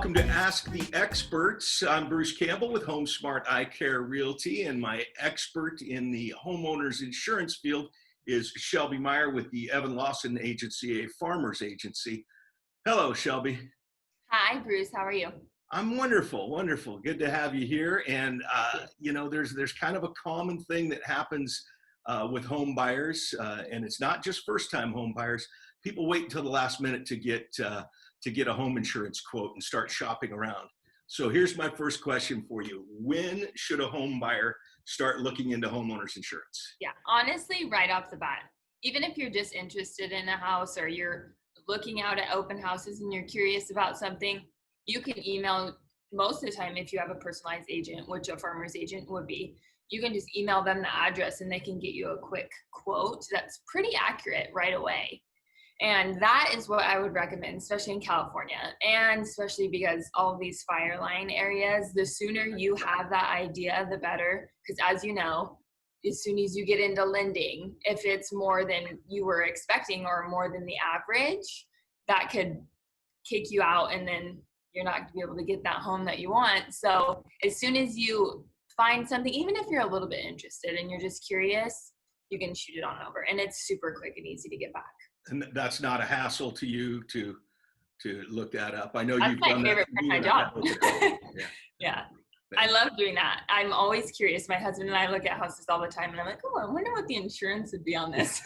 welcome to Ask the Experts. I'm Bruce Campbell with HomeSmart Eye Care Realty, and my expert in the homeowners insurance field is Shelby Meyer with the Evan Lawson Agency, a farmer's agency. Hello, Shelby. Hi, Bruce. How are you? I'm wonderful, wonderful. Good to have you here. And there's kind of a common thing that happens with home buyers, and it's not just first-time home buyers. People wait until the last minute to get a home insurance quote and start shopping around. So here's my first question for you. When should a home buyer start looking into homeowners insurance? Yeah, honestly, right off the bat, even if you're just interested in a house or you're looking out at open houses and you're curious about something, you can email. Most of the time, if you have a personalized agent, which a farmer's agent would be, you can just email them the address and they can get you a quick quote that's pretty accurate right away. And that is what I would recommend, especially in California, and especially because all of these fire line areas, the sooner you have that idea, the better. Because as you know, as soon as you get into lending, if it's more than you were expecting or more than the average, that could kick you out and then you're not going to be able to get that home that you want. So as soon as you find something, even if you're a little bit interested and you're just curious, you can shoot it on over. And it's super quick and easy to get back. And that's not a hassle to you to look that up. I know that's you've my done favorite that. part of my job. Yeah. I love doing that. I'm always curious. My husband and I look at houses all the time and I'm like, oh, I wonder what the insurance would be on this.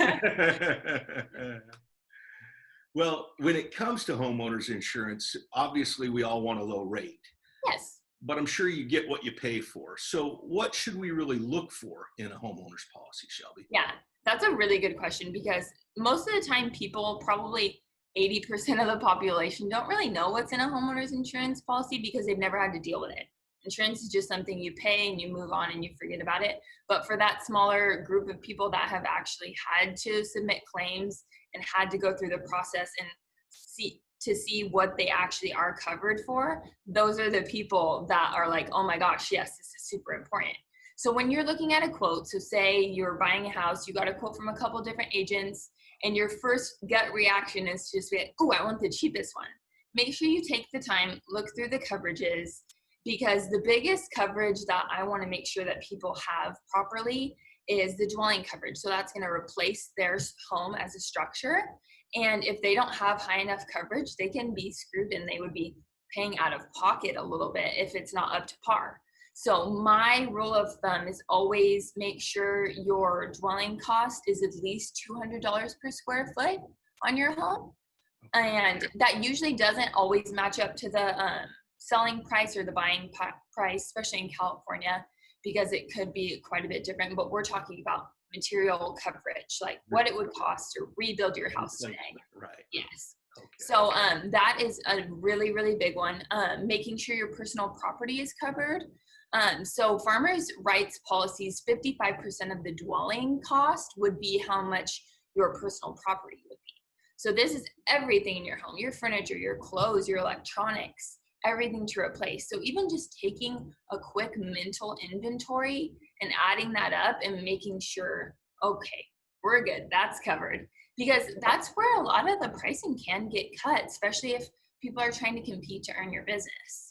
Well, when it comes to homeowners insurance, obviously we all want a low rate. Yes. But I'm sure you get what you pay for. So what should we really look for in a homeowner's policy, Shelby? Yeah, that's a really good question because most of the time people, probably 80% of the population, don't really know what's in a homeowner's insurance policy because they've never had to deal with it. Insurance is just something you pay and you move on and you forget about it. But for that smaller group of people that have actually had to submit claims and had to go through the process and see what they actually are covered for, those are the people that are like, oh my gosh, yes, this is super important. So when you're looking at a quote, so say you're buying a house, you got a quote from a couple different agents, and your first gut reaction is to just be, oh, I want the cheapest one. Make sure you take the time, look through the coverages, because the biggest coverage that I want to make sure that people have properly is the dwelling coverage. So that's going to replace their home as a structure. And if they don't have high enough coverage, they can be screwed and they would be paying out of pocket a little bit if it's not up to par. So my rule of thumb is always make sure your dwelling cost is at least $200 per square foot on your home. And that usually doesn't always match up to the selling price or the buying price, especially in California, because it could be quite a bit different. But we're talking about material coverage, like what it would cost to rebuild your house today. Right. Yes. Okay. So that is a really, really big one. Making sure your personal property is covered. So farmers' rights policies, 55% of the dwelling cost would be how much your personal property would be. So this is everything in your home, your furniture, your clothes, your electronics, everything to replace. So even just taking a quick mental inventory and adding that up and making sure, okay, we're good, that's covered. Because that's where a lot of the pricing can get cut, especially if people are trying to compete to earn your business.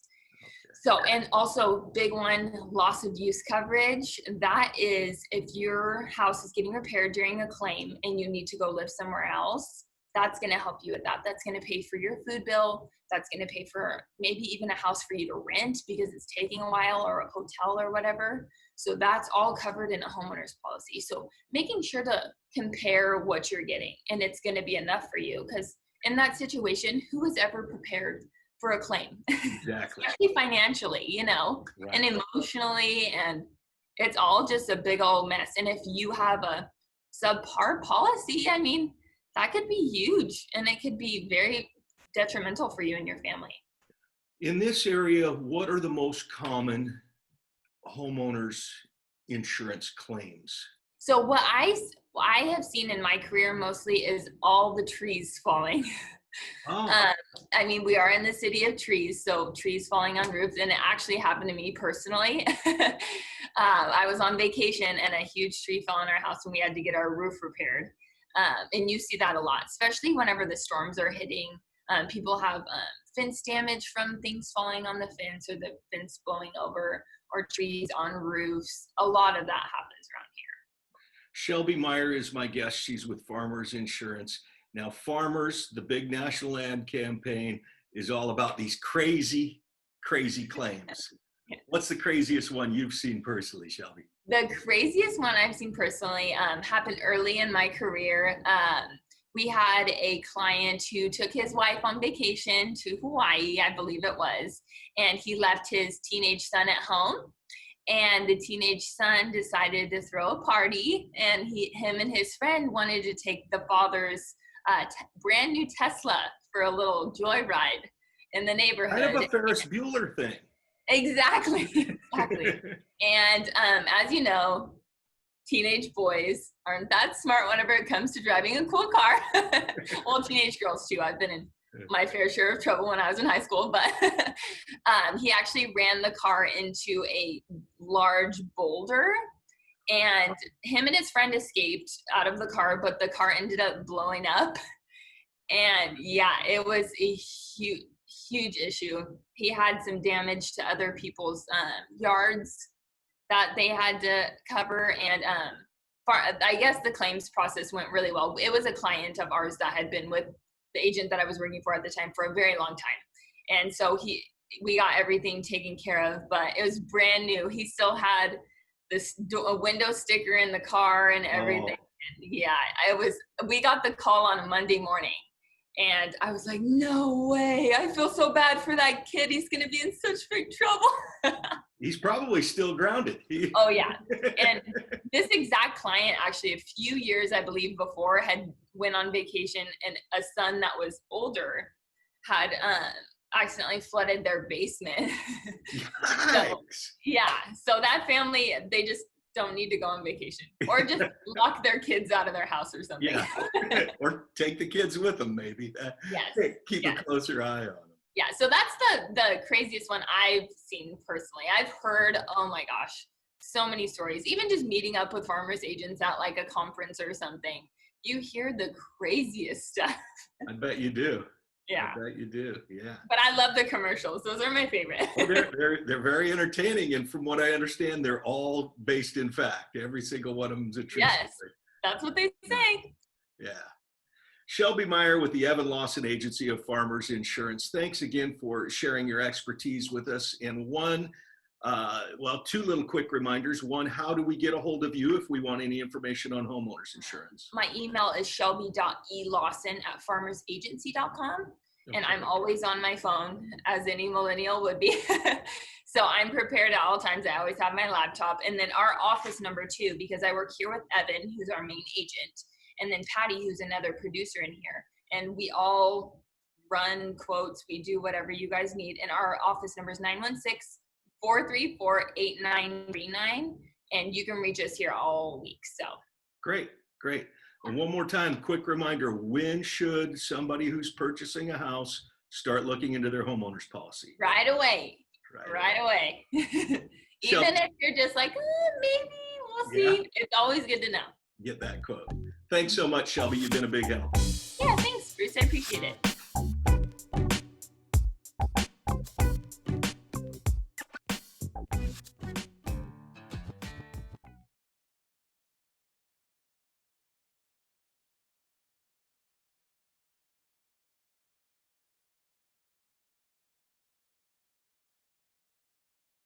So, and also big one, loss of use coverage. That is if your house is getting repaired during a claim and you need to go live somewhere else, that's going to help you with that. That's going to pay for your food bill. That's going to pay for maybe even a house for you to rent because it's taking a while, or a hotel or whatever. So that's all covered in a homeowner's policy. So making sure to compare what you're getting, and it's going to be enough for you, because in that situation, who is ever prepared for a claim? Exactly. Especially financially, Right. and emotionally, and it's all just a big old mess. And if you have a subpar policy, I mean, that could be huge, and it could be very detrimental for you and your family. In this area, what are the most common homeowners insurance claims? So what I have seen in my career mostly is all the trees falling. Oh. I mean, we are in the city of trees, so trees falling on roofs, and it actually happened to me personally. I was on vacation and a huge tree fell on our house and we had to get our roof repaired. And you see that a lot, especially whenever the storms are hitting. People have fence damage from things falling on the fence or the fence blowing over, or trees on roofs. A lot of that happens around here. Shelby Meyer is my guest. She's with Farmers Insurance. Now, Farmers, the big national ad campaign, is all about these crazy, crazy claims. Yeah. What's the craziest one you've seen personally, Shelby? The craziest one I've seen personally happened early in my career. We had a client who took his wife on vacation to Hawaii, I believe it was, and he left his teenage son at home. And the teenage son decided to throw a party, and him and his friend wanted to take the father's brand new Tesla for a little joyride in the neighborhood. Kind of a Ferris Bueller thing. Exactly, exactly. And as you know, teenage boys aren't that smart whenever it comes to driving a cool car. Well, teenage girls too. I've been in my fair share of trouble when I was in high school, but he actually ran the car into a large boulder, and him and his friend escaped out of the car, but the car ended up blowing up. And yeah, it was a huge issue. He had some damage to other people's yards that they had to cover, and I guess the claims process went really well. It was a client of ours that had been with the agent that I was working for at the time for a very long time, and so we got everything taken care of, but it was brand new. He still had a window sticker in the car and everything. Oh. Yeah, we got the call on a Monday morning, and I was like, no way, I feel so bad for that kid. He's gonna be in such big trouble. He's probably still grounded. Oh yeah. And this exact client actually a few years, I believe, before had went on vacation, and a son that was older had accidentally flooded their basement. So that family, they just don't need to go on vacation, or just lock their kids out of their house or something. Yeah. Or take the kids with them, maybe. Yes. Keep a closer eye on them. Yeah, so that's the craziest one I've seen personally. I've heard, oh my gosh, so many stories. Even just meeting up with farmers agents at like a conference or something, you hear the craziest stuff. I bet you do. Yeah. I bet you do. Yeah. But I love the commercials. Those are my favorite. Well, they're very entertaining, and from what I understand, they're all based in fact. Every single one of them's a true Yes, story. that's what they say. Yeah. Shelby Meyer with the Evan Lawson Agency of Farmers Insurance. Thanks again for sharing your expertise with us. And two little quick reminders. One, how do we get a hold of you if we want any information on homeowners insurance? My email is shelby.elawson@farmersagency.com. Okay. And I'm always on my phone, as any millennial would be. So I'm prepared at all times. I always have my laptop. And then our office number too, because I work here with Evan, who's our main agent, and then Patty, who's another producer in here. And we all run quotes. We do whatever you guys need. And our office number is 916-434-8939. And you can reach us here all week. So great. And one more time, quick reminder, when should somebody who's purchasing a house start looking into their homeowner's policy? Right away. Even if you're just like, maybe we'll see. It's always good to know. Get that quote. Thanks so much, Shelby. You've been a big help. Yeah, thanks, Bruce. I appreciate it.